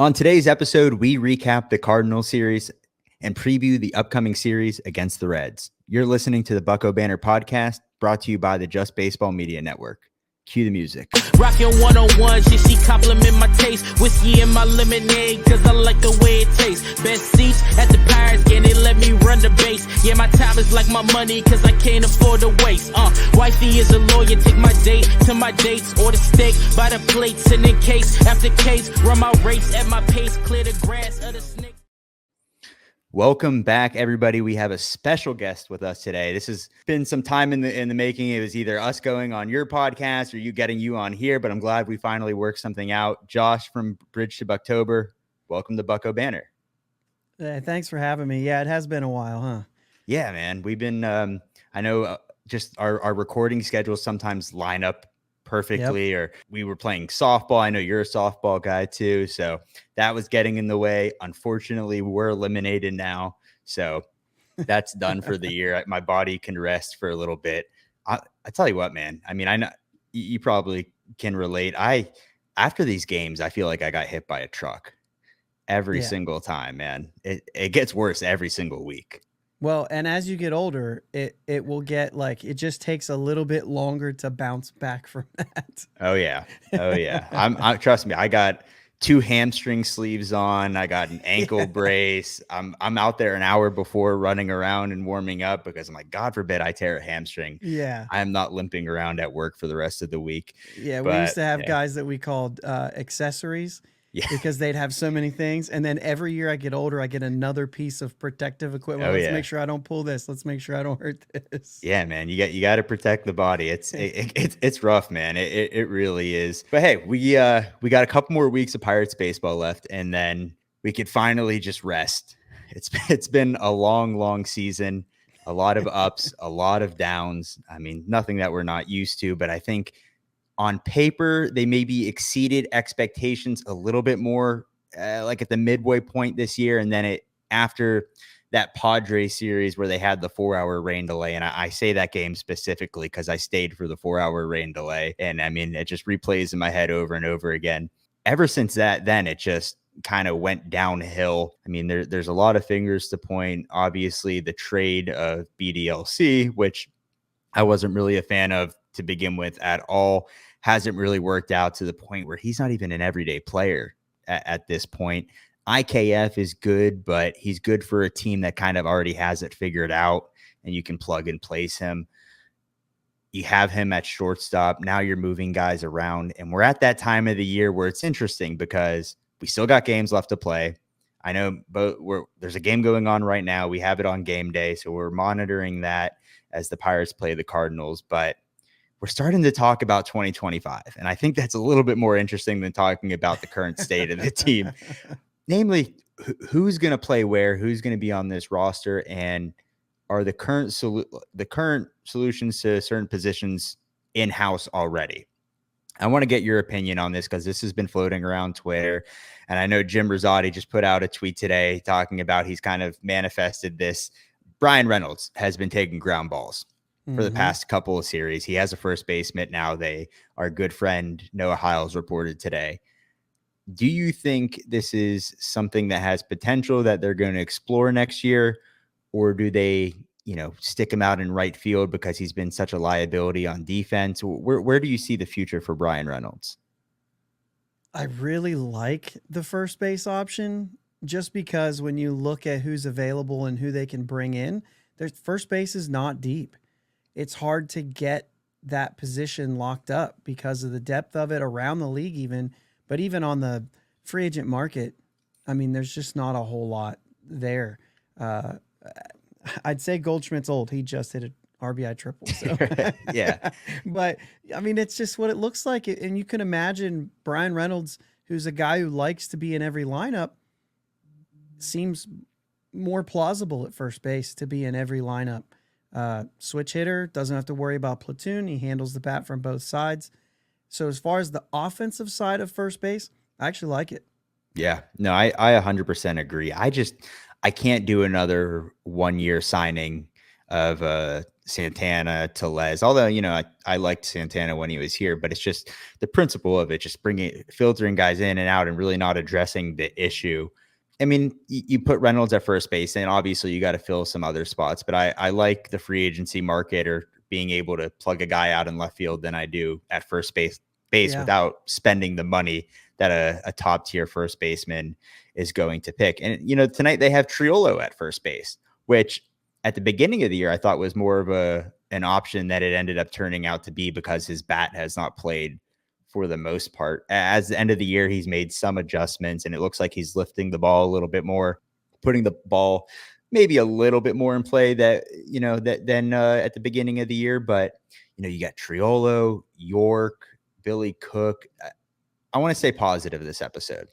On today's episode, we recap the Cardinals series and preview the upcoming series against the Reds. You're listening to the Buctober Podcast, brought to you by the Just Baseball Media Network. Cue the music. Rockin' 101, she compliment my taste. Whiskey in my lemonade, cause I like the way it tastes. Best seats at the Pirates game, they let me run the base. Yeah, my time is like my money, cause I can't afford to waste. Wifey is a lawyer, take my date to my dates. Order steak by the plates, and in case after case, run my race at my pace, clear the grass of the snake. Welcome back, everybody. We have a special guest with us today. This has been some time in the making. It was either us going on your podcast or you getting you on here, but I'm glad we finally worked something out. Josh from Bridge to Buctober, welcome to Buctober. Thanks for having me. Yeah, it has been a while, huh? Yeah, man. We've been, I know just our recording schedules sometimes line up perfectly, or we were playing softball. I know you're a softball guy too, so that was getting in the way. Unfortunately, we're eliminated now, so that's done for the year. My body can rest for a little bit. I tell you what, man, I mean, I know you probably can relate. After these games, I feel like I got hit by a truck every single time, man. It gets worse every single week. Well, and as you get older, it will get like, it just takes a little bit longer to bounce back from that. Oh yeah. I trust me, I got 2 hamstring sleeves on. I got an ankle brace. I'm out there an hour before running around and warming up because I'm like, God forbid I tear a hamstring. Yeah. I am not limping around at work for the rest of the week. Yeah. We used to have guys that we called accessories. Yeah. Because they'd have so many things. And then every year I get older, I get another piece of protective equipment. Let's make sure I don't pull this. Let's make sure I don't hurt this. Yeah, man. You got to protect the body. It's rough, man. It really is. But hey, we got a couple more weeks of Pirates baseball left, and then we could finally just rest. It's been a long season, a lot of ups, a lot of downs. I mean, nothing that we're not used to, but I think on paper, they maybe exceeded expectations a little bit more, like at the midway point this year. And then after that Padres series where they had the 4-hour rain delay. And I say that game specifically because I stayed for the 4-hour rain delay. And I mean, it just replays in my head over and over again. Ever since that, then it just kind of went downhill. I mean, there's a lot of fingers to point. Obviously, the trade of BDLC, which I wasn't really a fan of to begin with at all, hasn't really worked out to the point where he's not even an everyday player at this point. IKF is good, but he's good for a team that kind of already has it figured out, and you can plug and place him. You have him at shortstop. Now you're moving guys around, and we're at that time of the year where it's interesting because we still got games left to play. I know there's a game going on right now. We have it on game day, so we're monitoring that as the Pirates play the Cardinals, but we're starting to talk about 2025. And I think that's a little bit more interesting than talking about the current state of the team. Namely, who's going to play where, who's going to be on this roster, and are the current solutions to certain positions in-house already? I want to get your opinion on this because this has been floating around Twitter. And I know Jim Rosati just put out a tweet today talking about he's kind of manifested this. Brian Reynolds has been taking ground balls for the past couple of series. He has a first baseman now. Our good friend Noah Hiles reported today. Do you think this is something that has potential that they're going to explore next year, or do they, stick him out in right field because he's been such a liability on defense? Where do you see the future for Brian Reynolds? I really like the first base option just because when you look at who's available and who they can bring in, their first base is not deep. It's hard to get that position locked up because of the depth of it around the league even. But even on the free agent market, I mean, there's just not a whole lot there. I'd say Goldschmidt's old. He just hit an RBI triple. So. Yeah. But, I mean, it's just what it looks like. And you can imagine Brian Reynolds, who's a guy who likes to be in every lineup, seems more plausible at first base to be in every lineup. Switch hitter, doesn't have to worry about platoon. He handles the bat from both sides. So as far as the offensive side of first base, I actually like it. Yeah, no, I 100% agree. I can't do another 1-year signing of Santana, Tellez, although, I liked Santana when he was here, but it's just the principle of it, just filtering guys in and out and really not addressing the issue. I mean, you put Reynolds at first base, and obviously you got to fill some other spots, but I like the free agency market or being able to plug a guy out in left field than I do at first base without spending the money that a top tier first baseman is going to pick. And, tonight they have Triolo at first base, which at the beginning of the year I thought was more of an option that it ended up turning out to be because his bat has not played for the most part. As the end of the year, he's made some adjustments, and it looks like he's lifting the ball a little bit more, putting the ball maybe a little bit more in play than at the beginning of the year. But, you got Triolo, York, Billy Cook. I want to stay positive this episode.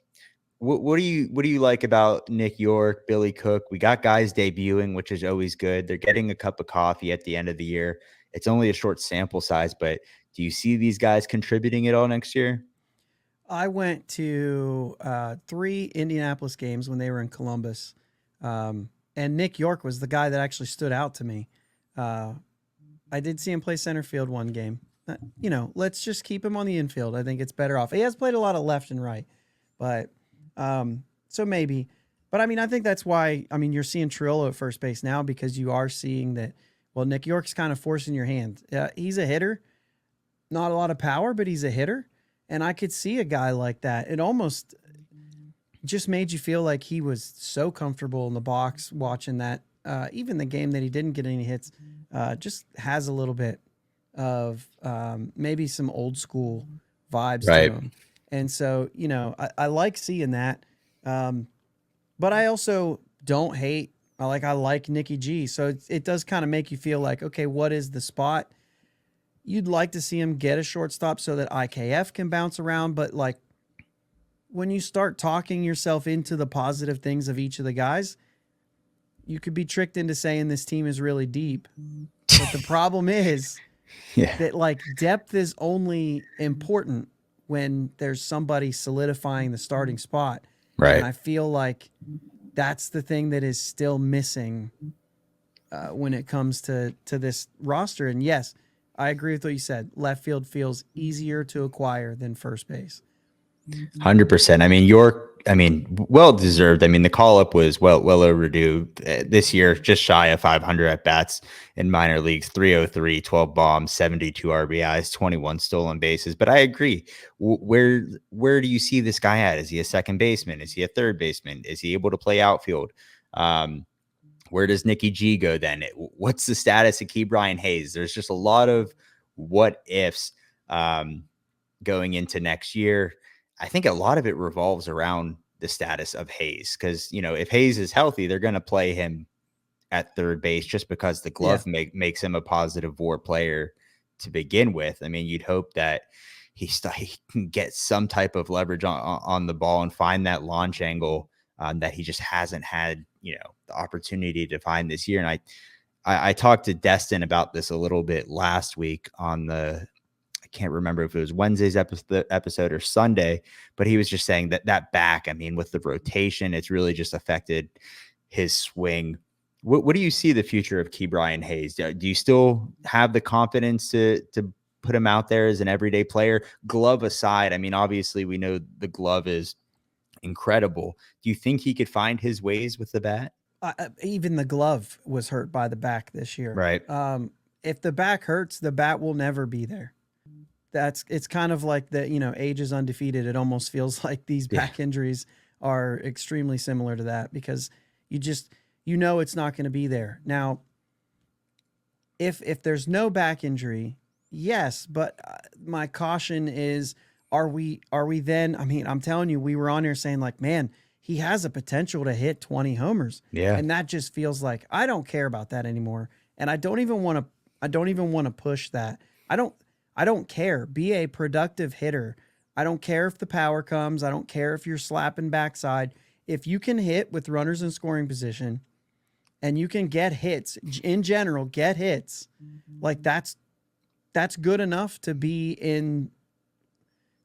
What do you like about Nick York, Billy Cook? We got guys debuting, which is always good. They're getting a cup of coffee at the end of the year. It's only a short sample size, but do you see these guys contributing at all next year? I went to 3 Indianapolis games when they were in Columbus. And Nick York was the guy that actually stood out to me. I did see him play center field one game. Let's just keep him on the infield. I think it's better off. He has played a lot of left and right, but so maybe. But I think that's why. You're seeing Triolo at first base now because you are seeing that. Well, Nick York's kind of forcing your hand. He's a hitter, not a lot of power, but he's a hitter, and I could see a guy like that. It almost just made you feel like he was so comfortable in the box watching that. Even the game that he didn't get any hits, just has a little bit of maybe some old school vibes to him. And so, I like seeing that. But I also don't hate, I like Nicky G. So it does kind of make you feel like, okay, what is the spot? You'd like to see him get a shortstop so that IKF can bounce around. But when you start talking yourself into the positive things of each of the guys, you could be tricked into saying this team is really deep. But the problem is that depth is only important when there's somebody solidifying the starting spot. Right. And I feel like that's the thing that is still missing when it comes to this roster. And yes, I agree with what you said. Left field feels easier to acquire than first base. 100%. York, well deserved. The call up was well overdue this year, just shy of 500 at bats in minor leagues, 303, 12 bombs, 72 RBIs, 21 stolen bases. But I agree. Where do you see this guy at? Is he a second baseman? Is he a third baseman? Is he able to play outfield? Where does Nicky G go then? What's the status of Ke'Bryan Hayes? There's just a lot of what ifs going into next year. I think a lot of it revolves around the status of Hayes because, if Hayes is healthy, they're going to play him at third base just because the glove makes him a positive WAR player to begin with. You'd hope that he can get some type of leverage on the ball and find that launch angle that he just hasn't had, the opportunity to find this year. And I talked to Destin about this a little bit last week on I can't remember if it was Wednesday's episode or Sunday, but he was just saying that back, with the rotation, it's really just affected his swing. What do you see the future of Ke'Bryan Hayes? Do you still have the confidence to put him out there as an everyday player? Glove aside, obviously we know the glove is incredible. Do you think he could find his ways with the bat? Even the glove was hurt by the back this year. Right. If the back hurts, the bat will never be there. It's kind of like age is undefeated. It almost feels like these back injuries are extremely similar to that because it's not going to be there. Now, if there's no back injury, yes, but my caution is, are we then, I'm telling you, we were on here saying man, he has a potential to hit 20 homers. Yeah. And that just feels like, I don't care about that anymore. And I don't even want to push that. I don't care. Be a productive hitter. I don't care if the power comes. I don't care if you're slapping backside. If you can hit with runners in scoring position and you can get hits in general, that's good enough to be in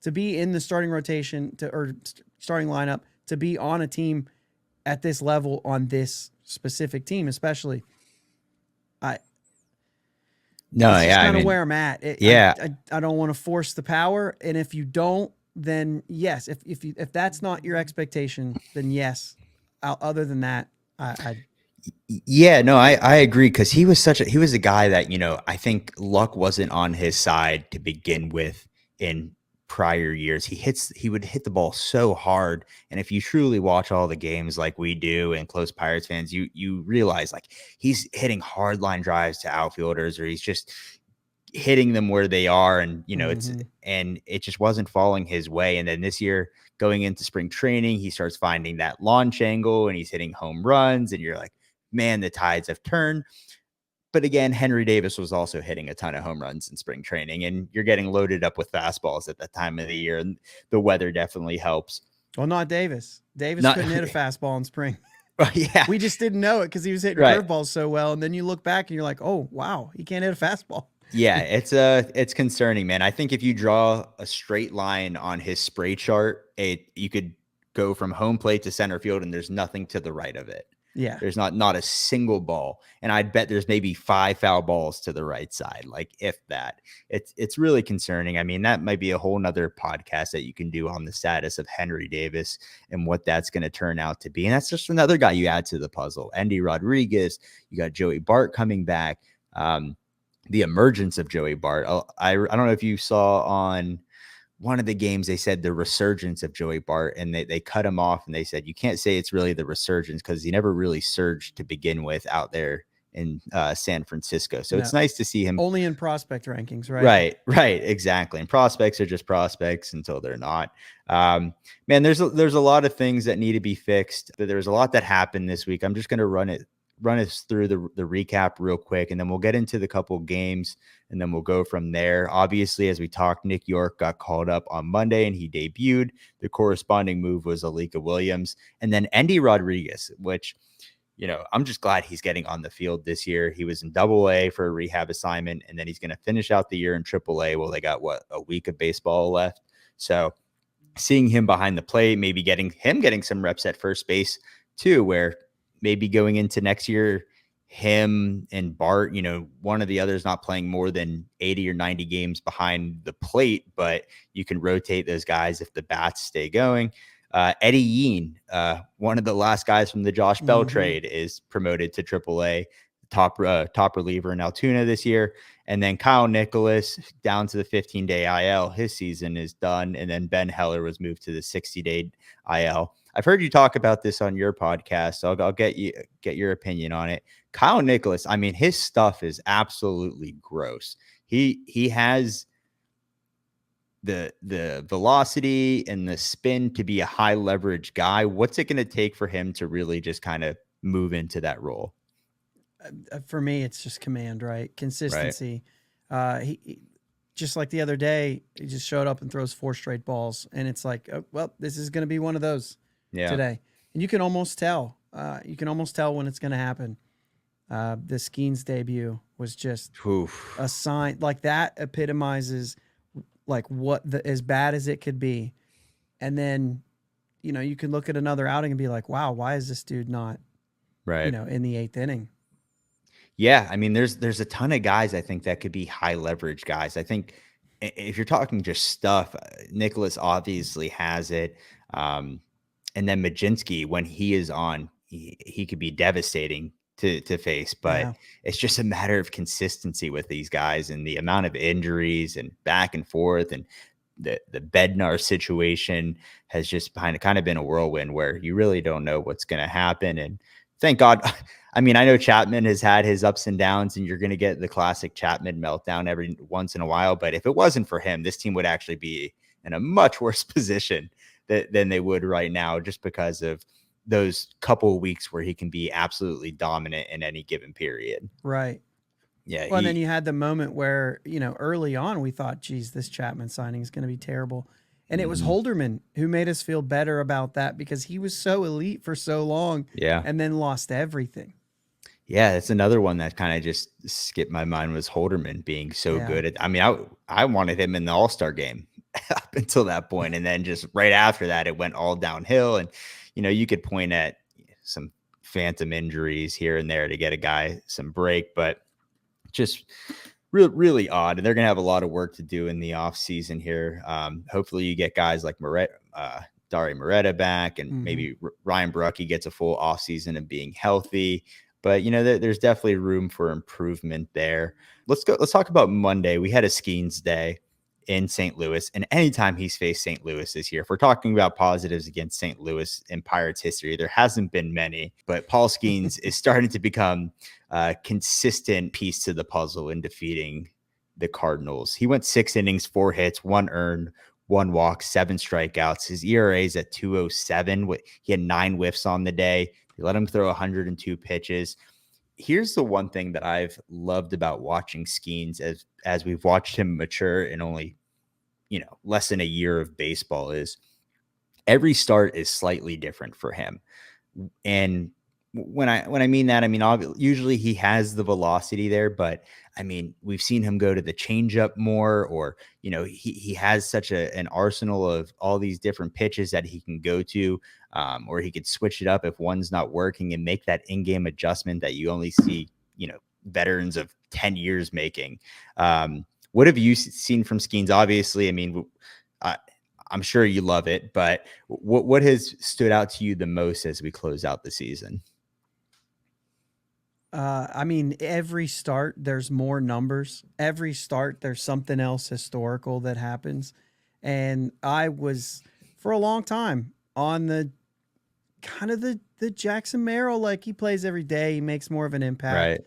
the starting rotation or starting lineup, to be on a team at this level on this specific team, especially. No, That's just yeah, kind of where I'm at. yeah. I don't want to force the power. And if you don't, then yes, if that's not your expectation, then yes. Other than that, I Yeah, no, I agree because he was a guy that, I think luck wasn't on his side to begin with in prior years. He would hit the ball so hard. And if you truly watch all the games like we do and close Pirates fans, you realize like he's hitting hard line drives to outfielders, or he's just hitting them where they are. And, and it just wasn't falling his way. And then this year going into spring training, he starts finding that launch angle and he's hitting home runs. And you're like, man, the tides have turned. But again, Henry Davis was also hitting a ton of home runs in spring training, and you're getting loaded up with fastballs at that time of the year, and the weather definitely helps. Well, not Davis. Davis couldn't hit a fastball in spring. Yeah, we just didn't know it because he was hitting curveballs so well, and then you look back and you're like, oh wow, he can't hit a fastball. Yeah, it's concerning, man. I think if you draw a straight line on his spray chart, you could go from home plate to center field, and there's nothing to the right of it. Yeah. There's not a single ball. And I'd bet there's maybe 5 foul balls to the right side. Like if that. It's really concerning. I mean, that might be a whole nother podcast that you can do on the status of Henry Davis and what that's going to turn out to be. And that's just another guy you add to the puzzle. Endy Rodriguez, you got Joey Bart coming back. The emergence of Joey Bart. I don't know if you saw on one of the games, they said the resurgence of Joey Bart, and they cut him off and they said, you can't say it's really the resurgence because he never really surged to begin with out there in San Francisco. So it's nice to see him only in prospect rankings, right? Right. Exactly. And prospects are just prospects until they're not. Man, there's a lot of things that need to be fixed. There's a lot that happened this week. I'm just going to run us through the recap real quick, and then we'll get into the couple games, and then we'll go from there. Obviously, as we talked, Nick York got called up on Monday and he debuted. The corresponding move was Alika Williams, and then Endy Rodriguez, which, I'm just glad he's getting on the field this year. He was in Double-A for a rehab assignment, and then he's going to finish out the year in Triple-A. Well, they got a week of baseball left. So seeing him behind the plate, maybe getting some reps at first base too, where maybe going into next year, him and Bart, one of the others not playing more than 80 or 90 games behind the plate, but you can rotate those guys if the bats stay going. Eddie Yeen, one of the last guys from the Josh Bell trade, is promoted to AAA, top reliever in Altoona this year. And then Kyle Nicholas down to the 15-day IL. His season is done. And then Ben Heller was moved to the 60-day IL. I've heard you talk about this on your podcast, so I'll get your opinion on it. Kyle Nicholas, I mean, his stuff is absolutely gross. He has the velocity and the spin to be a high leverage guy. What's it going to take for him to really just kind of move into that role? For me, it's just command, right? Consistency. Right. He just like the other day, he just showed up and throws 4 straight balls, and it's like, oh, well, this is going to be one of those today. And you can almost tell. When it's going to happen. The Skeens debut was just a sign. Like that epitomizes like what as bad as it could be. And then, you can look at another outing and be like, wow, why is this dude not, in the 8th inning? Yeah. I mean, there's a ton of guys I think that could be high leverage guys. I think if you're talking just stuff, Nicholas obviously has it. And then Majinski, when he is on, he could be devastating to face, but it's just a matter of consistency with these guys and the amount of injuries and back and forth. And the Bednar situation has just kind of been a whirlwind where you really don't know what's going to happen. And thank God. I mean, I know Chapman has had his ups and downs, and you're going to get the classic Chapman meltdown every once in a while. But if it wasn't for him, this team would actually be in a much worse position than they would right now, just because of those couple of weeks where he can be absolutely dominant in any given period. Right. Yeah. Well, and then you had the moment where, early on we thought, geez, this Chapman signing is going to be terrible. And it was Holderman who made us feel better about that because he was so elite for so long. Yeah. And then lost everything. Yeah. That's another one that kind of just skipped my mind, was Holderman being so good. I wanted him in the All-Star game up until that point. And then just right after that, it went all downhill. And, you could point at some phantom injuries here and there to get a guy some break, but just really odd. And they're going to have a lot of work to do in the off season here. Hopefully you get guys like Dari Moreta back, and maybe Ryan Barucki gets a full off season of being healthy. But, there's definitely room for improvement there. Let's talk about Monday. We had a Skeens day in St. Louis, and anytime he's faced St. Louis this year, if we're talking about positives against St. Louis in Pirates history, there hasn't been many, but Paul Skeens is starting to become a consistent piece to the puzzle in defeating the Cardinals. He went 6 innings, 4 hits, 1 earned, 1 walk, 7 strikeouts. His ERA is at 2.07. He had 9 whiffs on the day. They let him throw 102 pitches. Here's the one thing that I've loved about watching Skeens as we've watched him mature in only, less than a year of baseball, is every start is slightly different for him. And when I mean that, I mean, usually he has the velocity there, but I mean, we've seen him go to the changeup more, or, he has such an arsenal of all these different pitches that he can go to, or he could switch it up if one's not working and make that in-game adjustment that you only see, veterans of 10 years making. What have you seen from Skeens? Obviously, I mean, I'm sure you love it, but what has stood out to you the most as we close out the season? I mean, every start, there's more numbers. Every start, there's something else historical that happens. And I was, for a long time, on the kind of the Jackson Merrill, like he plays every day, he makes more of an impact.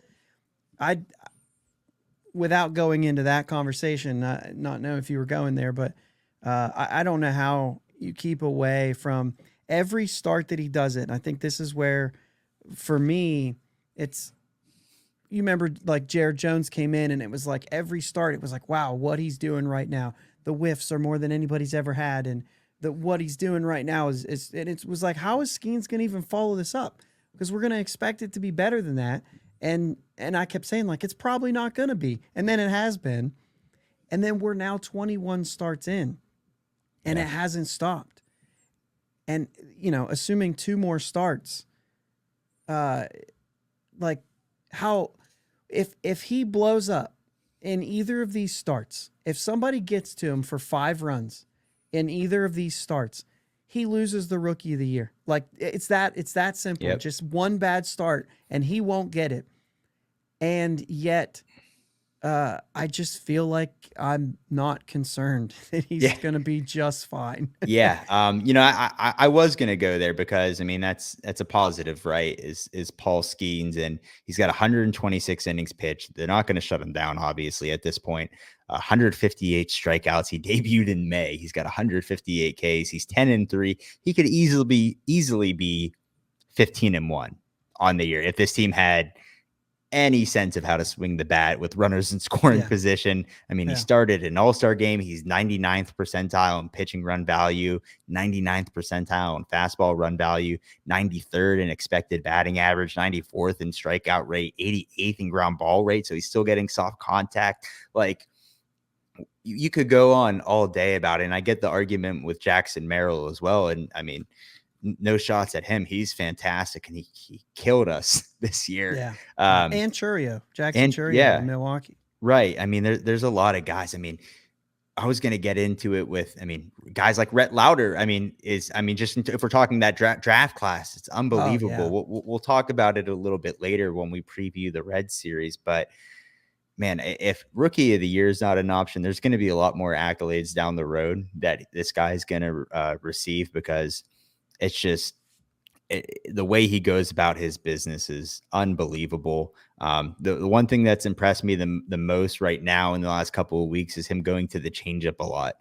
Right. Without going into that conversation, not know if you were going there, but I don't know how you keep away from every start that he does it. And I think this is where, for me, you remember like Jared Jones came in and it was like every start, it was like, wow, what he's doing right now. The whiffs are more than anybody's ever had. And what he's doing right now and it was like, how is Skeens going to even follow this up? Because we're going to expect it to be better than that. And I kept saying like, it's probably not going to be. And then it has been. And then we're now 21 starts in and it hasn't stopped. And, assuming 2 more starts, like how, if he blows up in either of these starts, if somebody gets to him for 5 runs in either of these starts, he loses the Rookie of the Year. Like it's that simple. Yep. Just one bad start and he won't get it. And yet, I just feel like I'm not concerned that he's going to be just fine. Yeah. I was going to go there because, I mean, that's a positive, right? Is Paul Skeens, and he's got 126 innings pitched. They're not going to shut him down, obviously, at this point. 158 strikeouts. He debuted in May. He's got 158 Ks. He's 10-3. He could easily be 15-1 on the year if this team had any sense of how to swing the bat with runners in scoring position. I mean, he started an all-star game. He's 99th percentile in pitching run value, 99th percentile in fastball run value, 93rd in expected batting average, 94th in strikeout rate, 88th in ground ball rate. So he's still getting soft contact. Like, you could go on all day about it. And I get the argument with Jackson Merrill as well. And I mean, no shots at him. He's fantastic, and he killed us this year. Yeah. And Churio, Jackson Churio in Milwaukee. Right. I mean, there's a lot of guys. I mean, I was going to get into it with, I mean, guys like Rhett Lauder. Just if we're talking that draft class, it's unbelievable. Oh, yeah. We'll talk about it a little bit later when we preview the Red Series. But man, if Rookie of the Year is not an option, there's going to be a lot more accolades down the road that this guy is going to receive, because it's just the way he goes about his business is unbelievable. The one thing that's impressed me the most right now in the last couple of weeks is him going to the changeup a lot.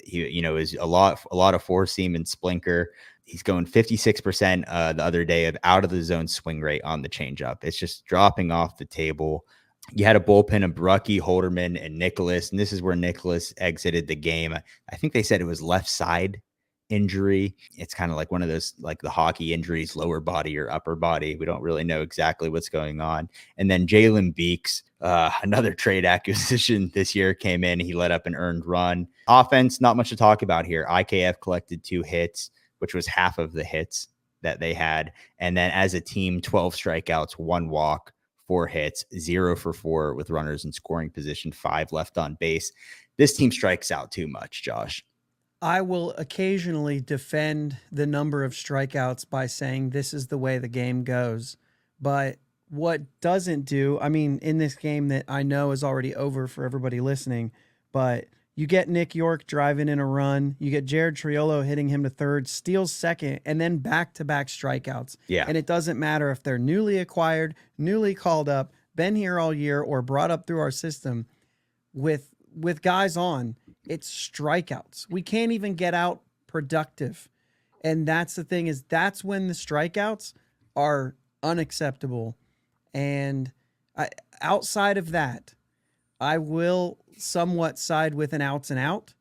He is a lot of four seam and splinker. He's going 56% the other day of out of the zone swing rate on the changeup. It's just dropping off the table. You had a bullpen of Barucki, Holderman, and Nicholas, and this is where Nicholas exited the game. I think they said it was left side injury. It's kind of like one of those, like the hockey injuries, lower body or upper body. We don't really know exactly what's going on. And then Jalen Beeks, another trade acquisition this year, came in. He let up an earned run. Offense, not much to talk about here. IKF collected 2 hits, which was half of the hits that they had. And then as a team, 12 strikeouts, 1 walk, 4 hits, 0 for 4 with runners in scoring position, 5 left on base. This team strikes out too much, Josh. I will occasionally defend the number of strikeouts by saying this is the way the game goes. But what doesn't do, I mean, in this game that I know is already over for everybody listening, but you get Nick York driving in a run, you get Jared Triolo hitting him to third, steals second, and then back-to-back strikeouts. Yeah. And it doesn't matter if they're newly acquired, newly called up, been here all year, or brought up through our system with guys on. It's strikeouts. We can't even get out productive. And that's the thing, is that's when the strikeouts are unacceptable. And outside of that, I will somewhat side with an outs and out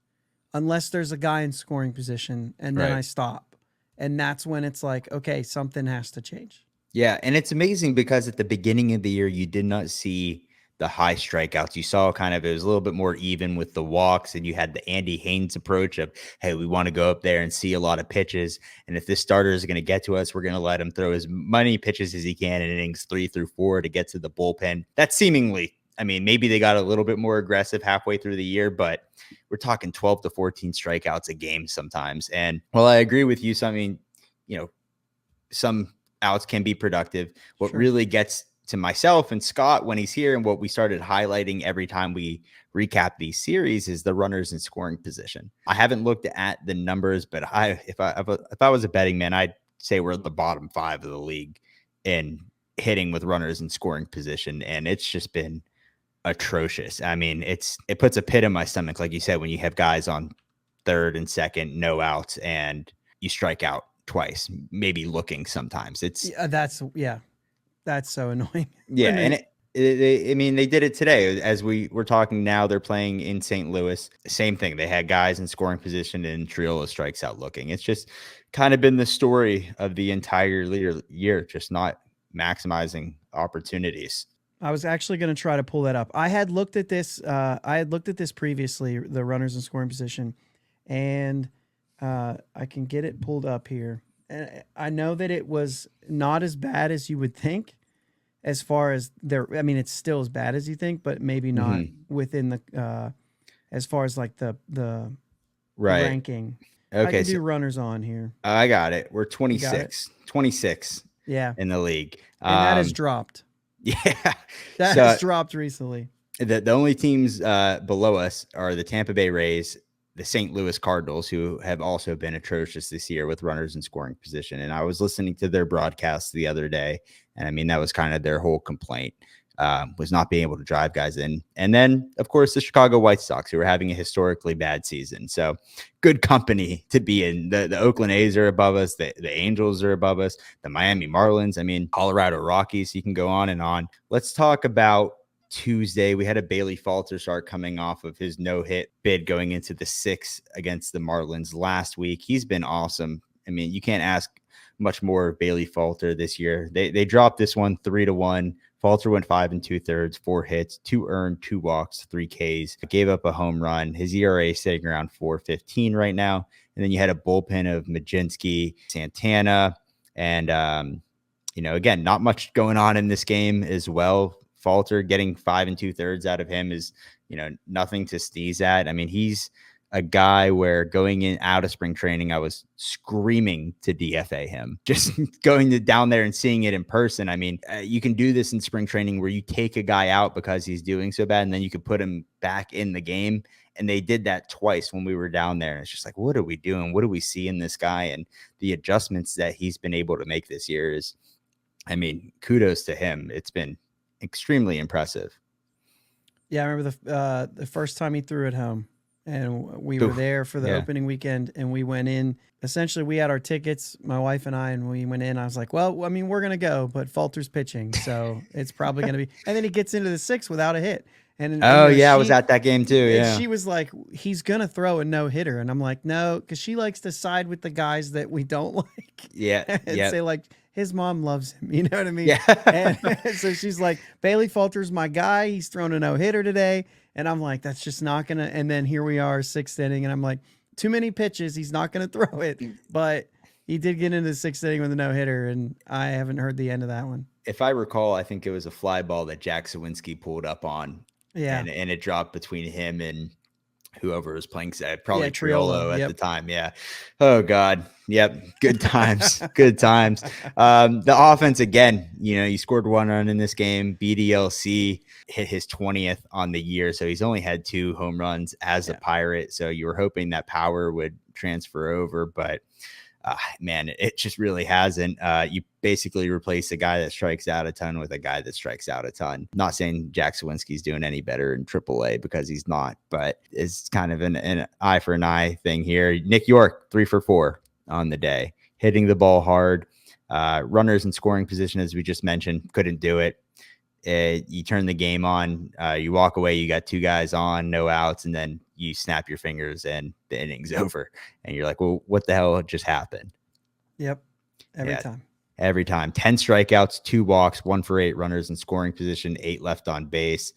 unless there's a guy in scoring position, and then Right. I stop. And that's when it's like, okay, something has to change. Yeah, and it's amazing because at the beginning of the year, you did not see the high strikeouts. You saw kind of, it was a little bit more even with the walks, and you had the Andy Haynes approach of, hey, we want to go up there and see a lot of pitches. And if this starter is going to get to us, we're going to let him throw as many pitches as he can in innings 3 through 4 to get to the bullpen. That's seemingly, I mean, maybe they got a little bit more aggressive halfway through the year, but we're talking 12 to 14 strikeouts a game sometimes. And while I agree with you, so I mean, some outs can be productive. What Sure. really gets to myself and Scott when he's here, and what we started highlighting every time we recap these series, is the runners in scoring position. I haven't looked at the numbers, but if I was a betting man, I'd say we're at the bottom 5 of the league in hitting with runners in scoring position, and it's just been atrocious. I mean, it puts a pit in my stomach, like you said, when you have guys on third and second, no outs, and you strike out twice, maybe looking sometimes. That's so annoying. Yeah, and I mean, they did it today. As we're talking now, they're playing in St. Louis. Same thing. They had guys in scoring position, and Triolo strikes out looking. It's just kind of been the story of the entire year, just not maximizing opportunities. I was actually going to try to pull that up. I had looked at this. Previously, the runners in scoring position, and I can get it pulled up here. And I know that it was not as bad as you would think, as far as I mean, it's still as bad as you think, but maybe not within the, as far as like the right ranking. Okay, I can do runners on here. I got it. We're 26 Yeah. in the league. And that has dropped. Yeah. That has dropped recently. The only teams below us are the Tampa Bay Rays, the St. Louis Cardinals, who have also been atrocious this year with runners in scoring position. And I was listening to their broadcast the other day, and I mean, that was kind of their whole complaint, was not being able to drive guys in. And then, of course, the Chicago White Sox, who are having a historically bad season. So good company to be in. The Oakland A's are above us. The Angels are above us. The Miami Marlins. I mean, Colorado Rockies. You can go on and on. Let's talk about Tuesday. We had a Bailey Falter start coming off of his no-hit bid going into the 6th against the Marlins last week. He's been awesome. I mean, you can't ask much more of Bailey Falter this year. They dropped this one 3-1. Falter went 5 2/3, 4 hits, 2 earned, 2 walks, 3 Ks. Gave up a home run. His ERA is sitting around 4.15 right now. And then you had a bullpen of Majinski, Santana, and again, not much going on in this game as well. Falter getting 5 2/3 out of him is, nothing to sneeze at. I mean, he's a guy where going in out of spring training, I was screaming to DFA him, just going down there and seeing it in person. I mean, you can do this in spring training where you take a guy out because he's doing so bad, and then you can put him back in the game. And they did that twice when we were down there. And it's just like, what are we doing? What do we see in this guy? And the adjustments that he's been able to make this year is, I mean, kudos to him. It's been extremely impressive. Yeah, I remember the first time he threw it home, and we were there for the opening weekend, and we went in. Essentially, we had our tickets, my wife and I, and we went in. I was like, well, I mean, we're going to go, but Falter's pitching, so it's probably going to be. And then he gets into the 6th without a hit. And I was at that game too. Yeah. She was like, he's going to throw a no-hitter. And I'm like, no, because she likes to side with the guys that we don't like. Yeah. And say, like, his mom loves him. You know what I mean? Yeah. And so she's like, Bailey Falter's my guy. He's thrown a no-hitter today. And I'm like, that's just not going to. And then here we are, 6th inning. And I'm like, too many pitches. He's not going to throw it. But he did get into the 6th inning with a no-hitter. And I haven't heard the end of that one. if I recall, I think it was a fly ball that Jack Sawinski pulled up on, Yeah. and it dropped between him and whoever was playing, Yeah, probably Triolo at the Yep. time. Yeah. Oh God. Yep. Good times. Good times. The offense again, he scored 1 run in this game. BDLC hit his 20th on the year, so he's only had 2 home runs as a Pirate. So you were hoping that power would transfer over, but man, it just really hasn't. You basically replace a guy that strikes out a ton with a guy that strikes out a ton. Not saying Jack Sawinski's doing any better in AAA, because he's not, but it's kind of an eye for an eye thing here. Nick York, 3 for 4 on the day, hitting the ball hard. Runners in scoring position, as we just mentioned, couldn't do it. You turn the game on, you walk away, you got 2 guys on, no outs, and then you snap your fingers and the inning's over. And you're like, well, what the hell just happened? Yep. Every time. 10 strikeouts, 2 walks, 1 for 8 runners in scoring position, 8 left on base.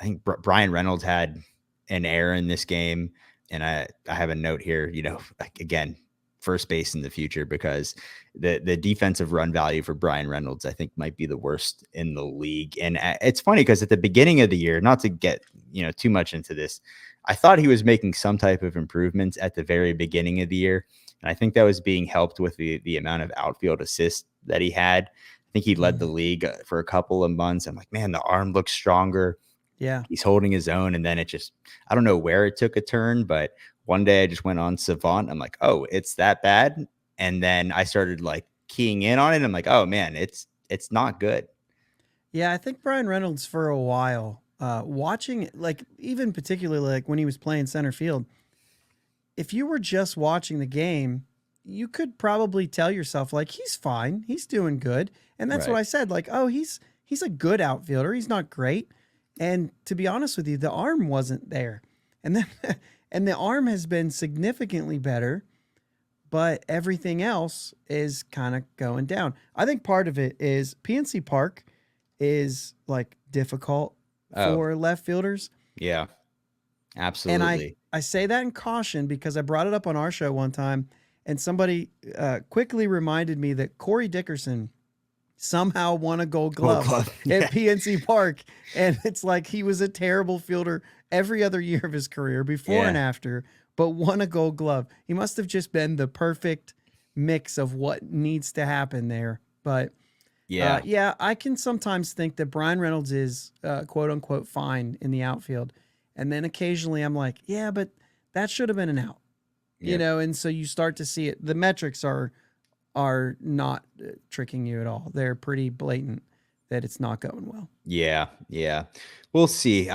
I think Brian Reynolds had an error in this game. And I have a note here, again, first base in the future, because the defensive run value for Brian Reynolds, I think, might be the worst in the league. And it's funny because at the beginning of the year, not to get, too much into this, I thought he was making some type of improvements at the very beginning of the year. And I think that was being helped with the amount of outfield assists that he had. I think he led the league for a couple of months. I'm like, man, the arm looks stronger. Yeah. He's holding his own. And then I don't know where it took a turn, but one day I just went on Savant. I'm like, oh, it's that bad. And then I started like keying in on it. I'm like, oh man, it's not good. Yeah. I think Brian Reynolds, for a while, watching, like, even particularly like when he was playing center field, if you were just watching the game, you could probably tell yourself, like, he's fine, he's doing good. And that's Right. what I said, like, oh, he's a good outfielder. He's not great. And to be honest with you, the arm wasn't there. And then and the arm has been significantly better, but everything else is kind of going down. I think part of it is PNC Park is like difficult for left fielders. Yeah, absolutely. And I say that in caution because I brought it up on our show one time, and somebody quickly reminded me that Corey Dickerson somehow won a Gold Glove at PNC Park. And it's like he was a terrible fielder every other year of his career, before and after, but won a Gold Glove. He must have just been the perfect mix of what needs to happen there. But yeah, I can sometimes think that Brian Reynolds is quote unquote fine in the outfield. And then occasionally I'm like, yeah, but that should have been an out, and so you start to see it. The metrics are not tricking you at all. They're pretty blatant that it's not going well. Yeah. We'll see.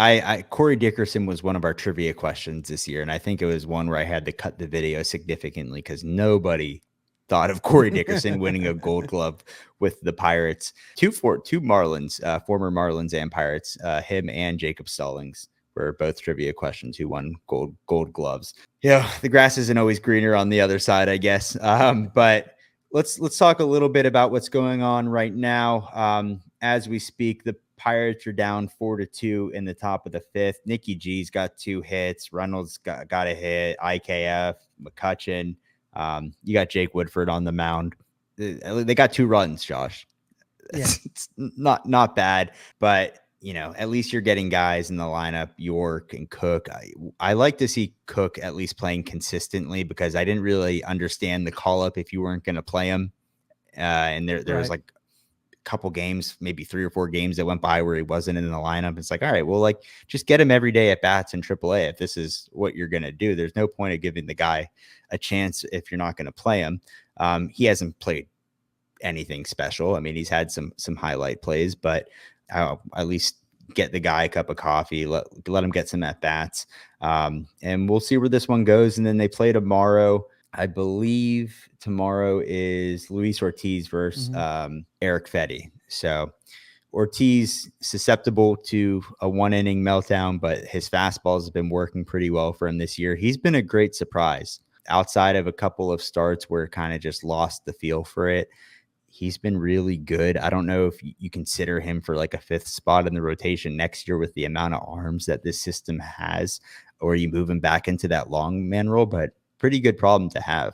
Corey Dickerson was one of our trivia questions this year, and I think it was one where I had to cut the video significantly because nobody thought of Corey Dickerson winning a Gold Glove with the Pirates. Two Marlins, former Marlins and Pirates, him and Jacob Stallings were both trivia questions who won gold gloves. Yeah, the grass isn't always greener on the other side, I guess. But let's talk a little bit about what's going on right now. As we speak, the Pirates are down 4-2 in the top of the 5th. Nicky G's got 2 hits. Reynolds got a hit. IKF, McCutcheon. You got Jake Woodford on the mound. They got 2 runs, Josh. Yeah. It's not bad, but at least you're getting guys in the lineup, York and Cook. I like to see Cook at least playing consistently because I didn't really understand the call up if you weren't going to play him. And there was like a couple games, maybe 3 or 4 games that went by where he wasn't in the lineup. It's like, all right, well, like just get him every day at bats in AAA. If this is what you're going to do, there's no point of giving the guy a chance if you're not going to play him. He hasn't played anything special. I mean, he's had some highlight plays, but at least get the guy a cup of coffee, let him get some at bats. And we'll see where this one goes. And then they play tomorrow. I believe tomorrow is Luis Ortiz versus Eric Fetty. So Ortiz susceptible to a 1-inning meltdown, but his fastball has been working pretty well for him this year. He's been a great surprise outside of a couple of starts where it kind of just lost the feel for it. He's been really good. I don't know if you consider him for like a 5th spot in the rotation next year with the amount of arms that this system has, or you move him back into that long man role, but pretty good problem to have.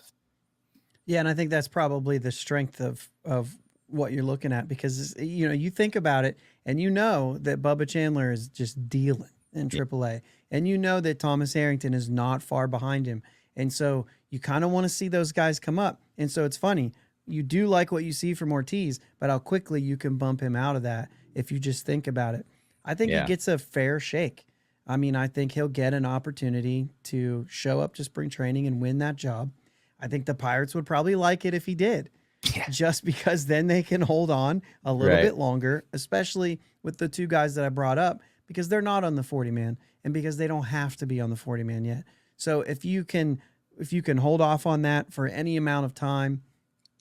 Yeah. And I think that's probably the strength of what you're looking at, because you think about it and you know that Bubba Chandler is just dealing in AAA, and you know that Thomas Harrington is not far behind him, and so you kind of want to see those guys come up. And so it's funny, you do like what you see from Ortiz, but how quickly you can bump him out of that if you just think about it. I think he gets a fair shake. I mean, I think he'll get an opportunity to show up to spring training and win that job. I think the Pirates would probably like it if he did, just because then they can hold on a little bit longer, especially with the two guys that I brought up, because they're not on the 40-man and because they don't have to be on the 40-man yet. So if you can hold off on that for any amount of time,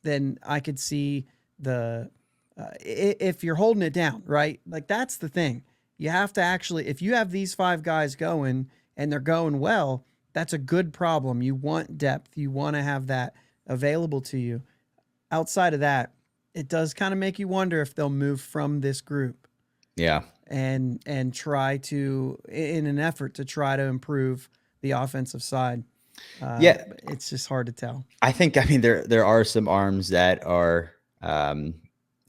then I could see if you're holding it down, right? Like, that's the thing. You have to actually, if you have these 5 guys going and they're going well, that's a good problem. You want depth. You want to have that available to you. Outside of that, it does kind of make you wonder if they'll move from this group. Yeah. And try to, in an effort to try to improve the offensive side. It's just hard to tell. I mean, there are some arms that are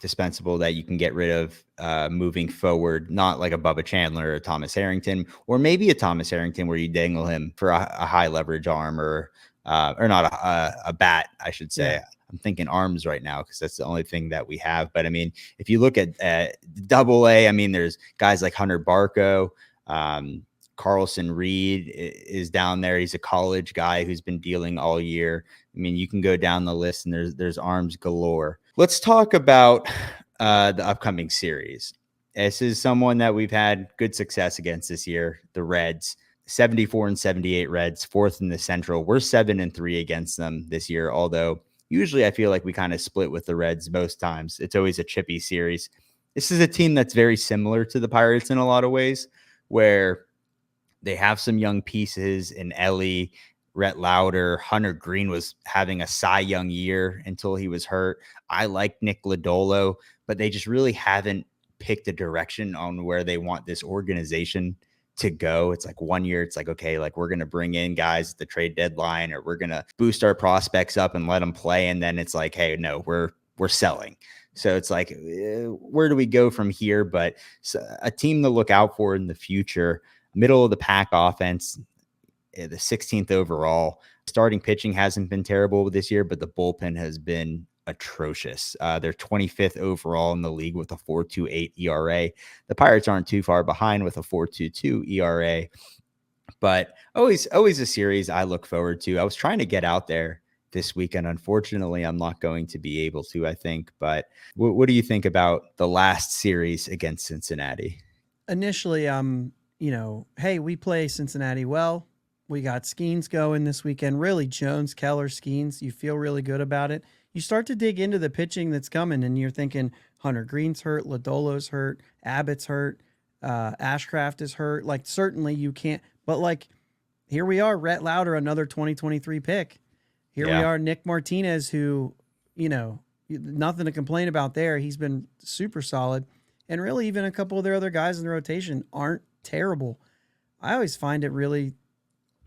dispensable that you can get rid of moving forward, not like a Bubba Chandler or a Thomas Harrington, or maybe a Thomas Harrington where you dangle him for a high leverage arm or not a bat, I should say. Yeah. I'm thinking arms right now because that's the only thing that we have. But I mean, if you look at AA, I mean, there's guys like Hunter Barco, Carlson Reed is down there. He's a college guy who's been dealing all year. I mean, you can go down the list and there's arms galore. Let's talk about the upcoming series. This is someone that we've had good success against this year, the Reds. 74-78 Reds, 4th in the Central. We're 7-3 against them this year, although usually I feel like we kind of split with the Reds most times. It's always a chippy series. This is a team that's very similar to the Pirates in a lot of ways, where they have some young pieces in Ellie, Rhett Lauder. Hunter Green was having a Cy Young year until he was hurt. I like Nick Lodolo, but they just really haven't picked a direction on where they want this organization to go. It's like 1 year, it's like, okay, like we're going to bring in guys at the trade deadline, or we're going to boost our prospects up and let them play. And then it's like, hey, no, we're selling. So it's like, where do we go from here? But a team to look out for in the future. Middle of the pack offense, the 16th overall. Starting pitching hasn't been terrible this year, but the bullpen has been atrocious. They're 25th overall in the league with a 4.28 ERA. The Pirates aren't too far behind with a 4.22 ERA, but always a series I look forward to. I was trying to get out there this weekend. Unfortunately, I'm not going to be able to, I think. But what do you think about the last series against Cincinnati? Initially, hey, we play Cincinnati well. We got Skeens going this weekend. Really, Jones, Keller, Skeens. You feel really good about it. You start to dig into the pitching that's coming, and you're thinking Hunter Green's hurt, Lodolo's hurt, Abbott's hurt, Ashcraft is hurt. Like, certainly you can't. But, like, here we are, Rhett Lauder, another 2023 pick. Here we are, Nick Martinez, who, nothing to complain about there. He's been super solid. And really, even a couple of their other guys in the rotation aren't terrible. I always find it really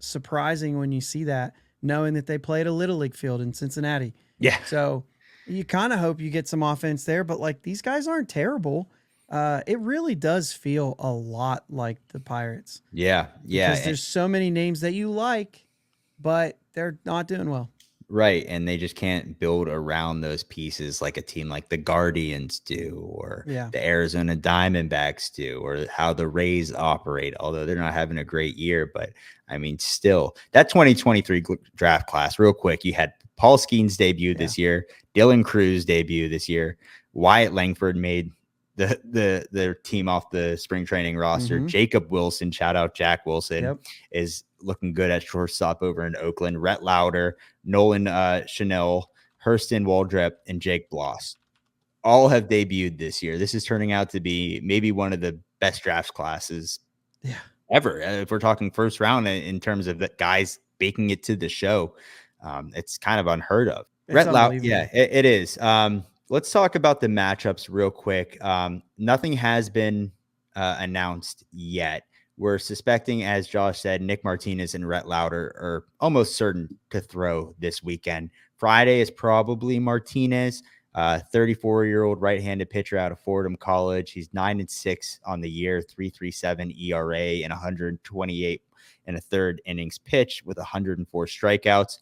surprising when you see that, knowing that they play at a Little League field in Cincinnati. Yeah. So you kind of hope you get some offense there, but like, these guys aren't terrible. It really does feel a lot like the Pirates. Yeah. Yeah. Because there's so many names that you like, but they're not doing well. Right. And they just can't build around those pieces like a team like the Guardians do, or the Arizona Diamondbacks do, or how the Rays operate, although they're not having a great year. But I mean, still, that 2023 draft class, real quick, you had Paul Skeens debut this year, Dylan Cruz debut this year, Wyatt Langford made the team off the spring training roster. Jacob Wilson, shout out Jack Wilson, is looking good at shortstop over in Oakland. Rhett Lauder, Nolan Chanel, Hurston Waldrep, and Jake Bloss all have debuted this year. This is turning out to be maybe one of the best draft classes ever. If we're talking first round in terms of the guys making it to the show, it's kind of unheard of. Rhett Lauder, it is. Let's talk about the matchups real quick. Nothing has been announced yet. We're suspecting, as Josh said, Nick Martinez and Rhett Lauder are almost certain to throw this weekend. Friday is probably Martinez. 34-year-old right-handed pitcher out of Fordham College. He's 9-6 on the year, 3.37 ERA, and 128 and a third innings pitched with 104 strikeouts.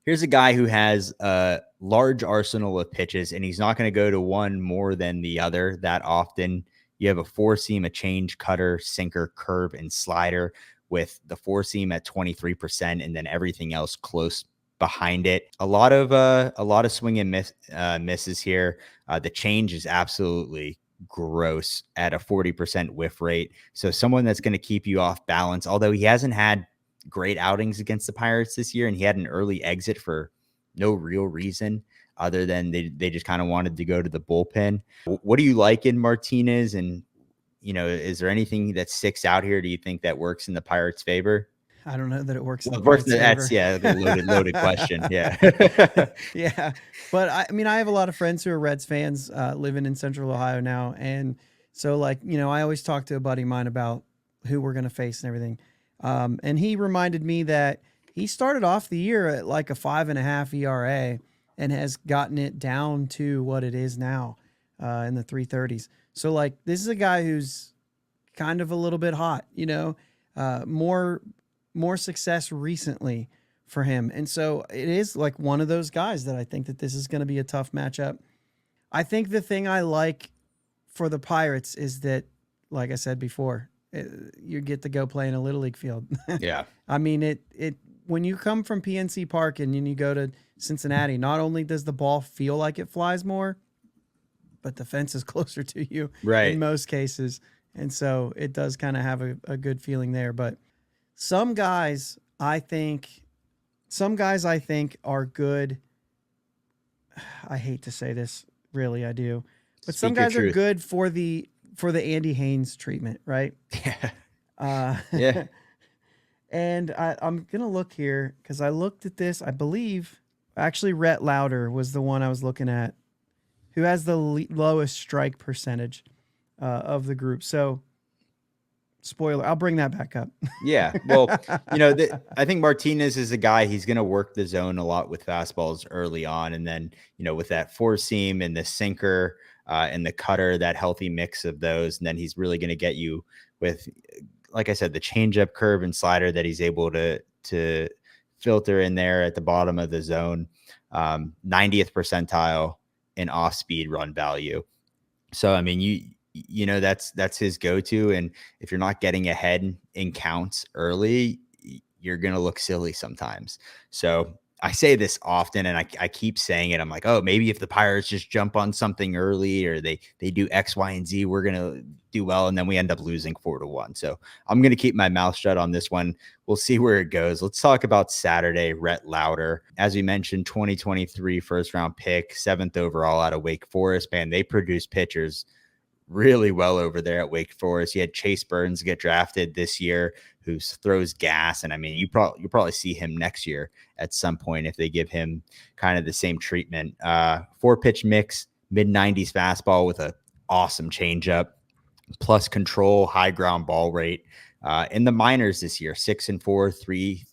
Here's a guy who has a large arsenal of pitches, and he's not going to go to one more than the other that often. You have a four-seam, a change, cutter, sinker, curve, and slider, with the four-seam at 23%, and then everything else close behind it. A lot of swing and misses here. The change is absolutely gross at a 40% whiff rate. So someone that's going to keep you off balance, although he hasn't had great outings against the Pirates this year, and he had an early exit for no real reason other than they just kind of wanted to go to the bullpen. What do you like in Martinez? And, is there anything that sticks out here? Do you think that works in the Pirates' favor? I don't know that it works. Well, of course, that's the loaded question. Yeah. Yeah. But I have a lot of friends who are Reds fans, living in Central Ohio now. And so I always talk to a buddy of mine about who we're going to face and everything. And he reminded me that he started off the year at like a 5.5 ERA and has gotten it down to what it is now, in the 330s. So this is a guy who's kind of a little bit hot, more success recently for him. And so it is like one of those guys that I think that this is going to be a tough matchup. I think the thing I like for the Pirates is that, like I said before, you get to go play in a Little League field. Yeah. I mean, it when you come from PNC Park and then you go to Cincinnati, not only does the ball feel like it flies more, but the fence is closer to you in most cases. And so it does kind of have a good feeling there. But some guys I think are good. I hate to say this, really, I do. But some guys are good for the Andy Haynes treatment, right? Yeah. Yeah. And I'm going to look here because I looked at this. I believe actually Rhett Lauder was the one I was looking at, who has the lowest strike percentage of the group. So, spoiler, I'll bring that back up. Yeah. Well, I think Martinez is a guy, he's going to work the zone a lot with fastballs early on. And then, with that four seam and the sinker and the cutter, that healthy mix of those. And then he's really going to get you with, like I said, the changeup, curve, and slider that he's able to filter in there at the bottom of the zone. 90th percentile in off-speed run value. So, I mean, that's his go-to. And if you're not getting ahead in counts early, you're going to look silly sometimes. So I say this often, and I keep saying it. I'm like, oh, maybe if the Pirates just jump on something early, or they do X, Y, and Z, we're going to do well. And then we end up losing 4-1. So I'm going to keep my mouth shut on this one. We'll see where it goes. Let's talk about Saturday. Rhett Lauder, as we mentioned, 2023 first round pick, 7th overall out of Wake Forest. Man, they produce pitchers really well over there at Wake Forest. You had Chase Burns get drafted this year, who throws gas. And I mean, you'll probably see him next year at some point if they give him kind of the same treatment. 4-pitch mix, mid-90s fastball with a awesome changeup, plus control, high ground ball rate. In the minors this year, 6-4,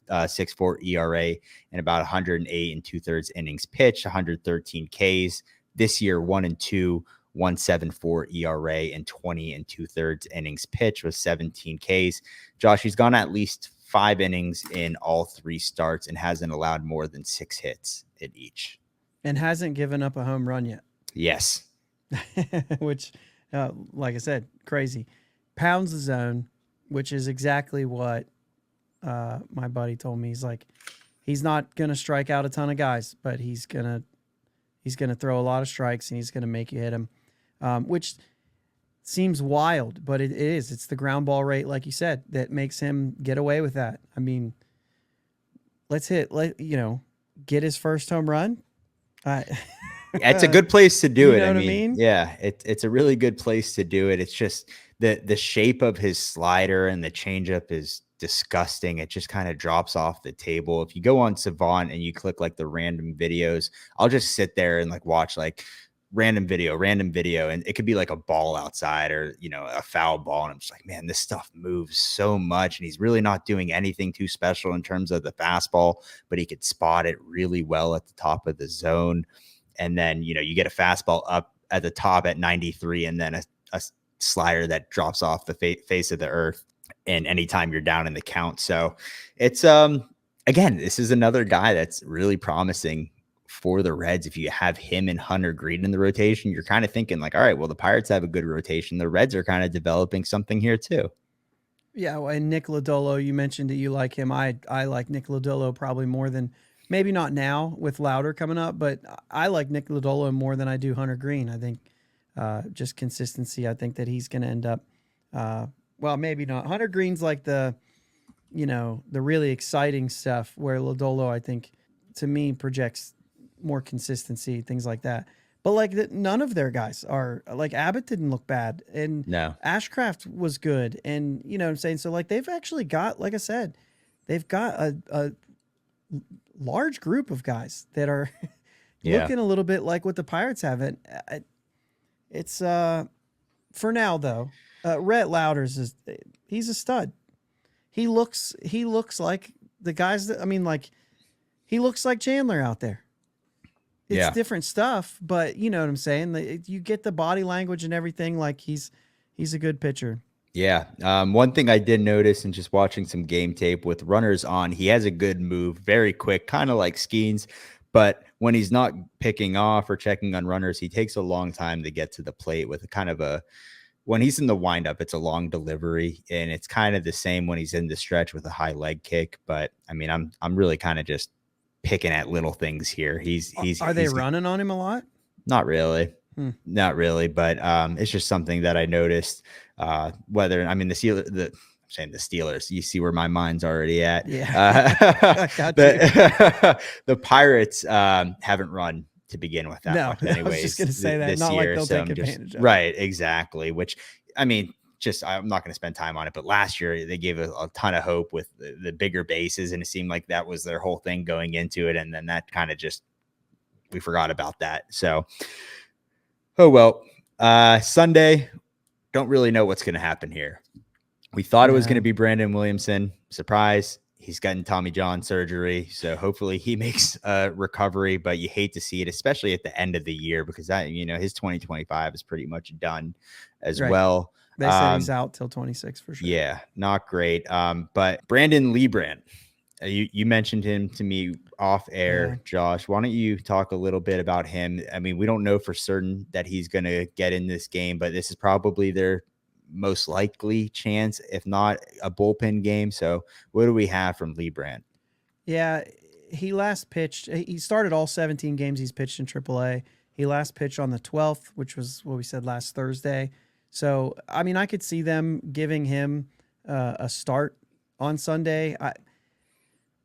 3.64 ERA, and about 108 and 2/3 innings pitched, 113 Ks. This year, 1-2, 1.74 ERA, and 20 and 2/3 innings pitched with 17 Ks. Josh, he's gone at least 5 innings in all 3 starts and hasn't allowed more than 6 hits in each. And hasn't given up a home run yet. Yes. Which, like I said, crazy. Pounds the zone, which is exactly what my buddy told me. He's like, he's not going to strike out a ton of guys, but he's going to throw a lot of strikes and he's going to make you hit him. Which seems wild, but it is. It's the ground ball rate, like you said, that makes him get away with that. I mean, get his first home run. It's a good place to do it. I mean? Yeah, it's a really good place to do it. It's just the shape of his slider and the changeup is disgusting. It just kind of drops off the table. If you go on Savant and you click like the random videos, I'll just sit there and like watch like random video, and it could be like a ball outside or a foul ball, and I'm just like, man, this stuff moves so much, and he's really not doing anything too special in terms of the fastball, but he could spot it really well at the top of the zone. And then, you get a fastball up at the top at 93 and then a slider that drops off the face of the earth. And anytime you're down in the count. So it's, again, this is another guy that's really promising for the Reds. If you have him and Hunter Greene in the rotation, you're kind of thinking like, all right, well, the Pirates have a good rotation. The Reds are kind of developing something here too. Yeah, well, and Nick Lodolo, you mentioned that you like him. I like Nick Lodolo probably more than, maybe not now with Louder coming up, but I like Nick Lodolo more than I do Hunter Greene. I think just consistency. I think that he's going to end up, well, maybe not. Hunter Greene's like the really exciting stuff, where Lodolo, I think, to me, projects more consistency, things like that. But like none of their guys are like, Abbott didn't look bad, and No. Ashcraft was good, and you know what I'm saying. So like they've actually got, like I said, they've got a large group of guys that are looking a little bit like what the Pirates have. And it's for now though. Rhett Louders he's a stud. He looks like the guys that, I mean, like he looks like Chandler out there. It's different stuff, but you know what I'm saying? You get the body language and everything. Like he's a good pitcher. Yeah. One thing I did notice in just watching some game tape with runners on, he has a good move, very quick, kind of like Skeens. But when he's not picking off or checking on runners, he takes a long time to get to the plate with when he's in the windup, it's a long delivery, and it's kind of the same when he's in the stretch with a high leg kick. But I mean, I'm really kind of just picking at little things here. Are they running on him a lot? Not really. Not really, but it's just something that I noticed. The Steelers. You see where my mind's already at. Yeah, the Pirates haven't run to begin with that much. Anyways, I was just going to say that. Not year, like they'll take advantage of it. Right, exactly. Which, I mean, I'm not going to spend time on it, but last year they gave a ton of hope with the bigger bases, and it seemed like that was their whole thing going into it, and then that kind of we forgot about that. So, oh well. Sunday, don't really know what's going to happen here. We thought it was going to be Brandon Williamson. Surprise. He's gotten Tommy John surgery, so hopefully he makes a recovery, but you hate to see it, especially at the end of the year, because his 2025 is pretty much done as well. They said he's out till 26 for sure. Yeah, not great. But Brandon Liebrandt, you mentioned him to me off air, Josh. Why don't you talk a little bit about him? I mean, we don't know for certain that he's going to get in this game, but this is probably their most likely chance, if not a bullpen game. So what do we have from Liebrandt? Yeah, he last pitched. He started all 17 games he's pitched in AAA. He last pitched on the 12th, which was what we said last Thursday. So, I mean, I could see them giving him a start on Sunday.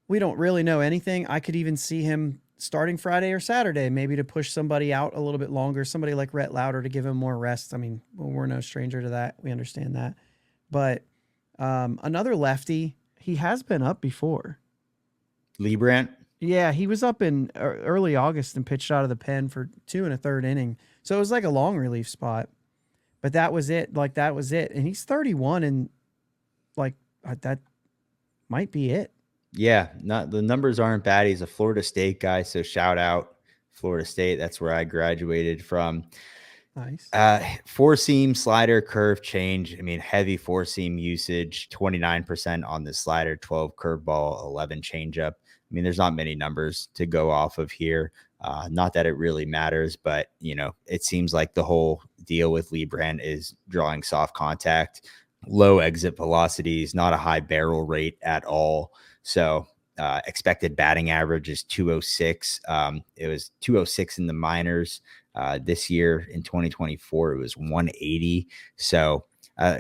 We don't really know anything. I could even see him starting Friday or Saturday, maybe to push somebody out a little bit longer, somebody like Rhett Louder to give him more rest. I mean, we're no stranger to that. We understand that. But another lefty, he has been up before. Liebrandt? Yeah, he was up in early August and pitched out of the pen for 2 1/3 inning. So it was like a long relief spot. But that was it. Like, that was it. And he's 31, and like that might be it. Yeah, the numbers aren't bad. He's a Florida State guy, so shout out Florida State. That's where I graduated from. Nice. Four seam, slider, curve, change. I mean, heavy four seam usage, 29% on the slider, 12 curveball, 11 changeup. I mean, there's not many numbers to go off of here. Not that it really matters, but it seems like the whole deal with Liebrandt is drawing soft contact, low exit velocities, not a high barrel rate at all. So expected batting average is 206. It was 206 in the minors. This year in 2024, it was 180. So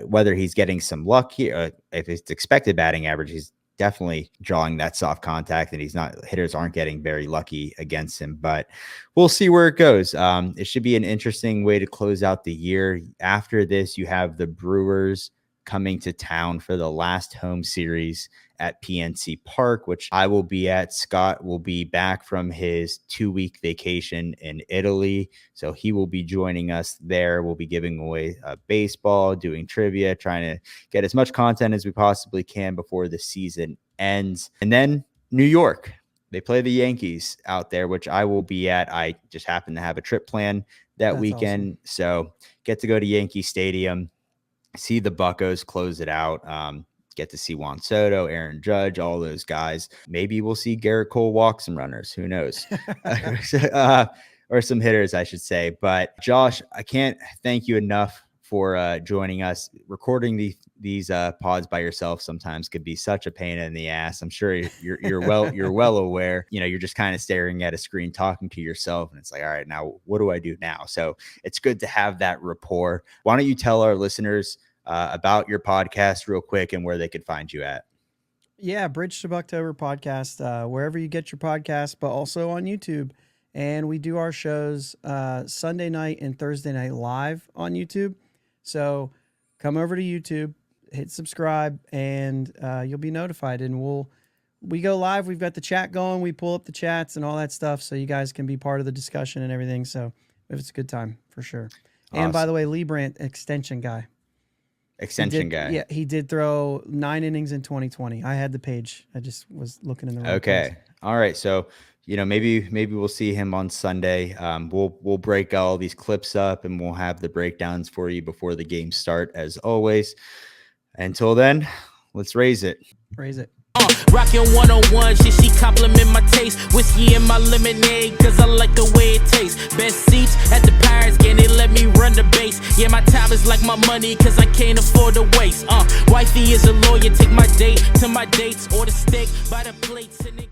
whether he's getting some luck here, if it's expected batting average, he's definitely drawing that soft contact, and hitters aren't getting very lucky against him, but we'll see where it goes. It should be an interesting way to close out the year. After this, you have the Brewers coming to town for the last home series at PNC Park, which I will be at. Scott will be back from his 2-week vacation in Italy, so he will be joining us there. We'll be giving away baseball, doing trivia, trying to get as much content as we possibly can before the season ends. And then New York. they play the Yankees out there, which I will be at. I just happen to have a trip plan that That's weekend. awesome. So get to go to Yankee Stadium, see the Buccos close it out. Get to see Juan Soto, Aaron Judge, all those guys. Maybe we'll see Garrett Cole walk some runners. Who knows? Or some hitters, I should say. But Josh, I can't thank you enough for joining us. Recording these pods by yourself sometimes could be such a pain in the ass. I'm sure you're well aware. You're just kind of staring at a screen, talking to yourself, and it's like, all right, now what do I do now? So it's good to have that rapport. Why don't you tell our listeners about your podcast real quick and where they could find you at? Yeah, Bridge to Buctober Podcast, wherever you get your podcast, but also on YouTube. And we do our shows Sunday night and Thursday night live on YouTube. So come over to YouTube, hit subscribe, and you'll be notified. And we go live. We've got the chat going. We pull up the chats and all that stuff, so you guys can be part of the discussion and everything. So it's a good time for sure. Awesome. And by the way, Lee Brandt, extension guy. Guy. Yeah, he did throw 9 innings in 2020. I had the page. I just was looking in the wrong place. All right. So, maybe we'll see him on Sunday. We'll break all these clips up and we'll have the breakdowns for you before the games start, as always. Until then, let's raise it. Raise it. Rockin' 101, she compliment my taste. Whiskey in my lemonade, cause I like the way it tastes. Best seats at the Pirates game, they let me run the base. Yeah, my time is like my money, cause I can't afford to waste. Wifey is a lawyer, take my date to my dates, or the steak by the plates. And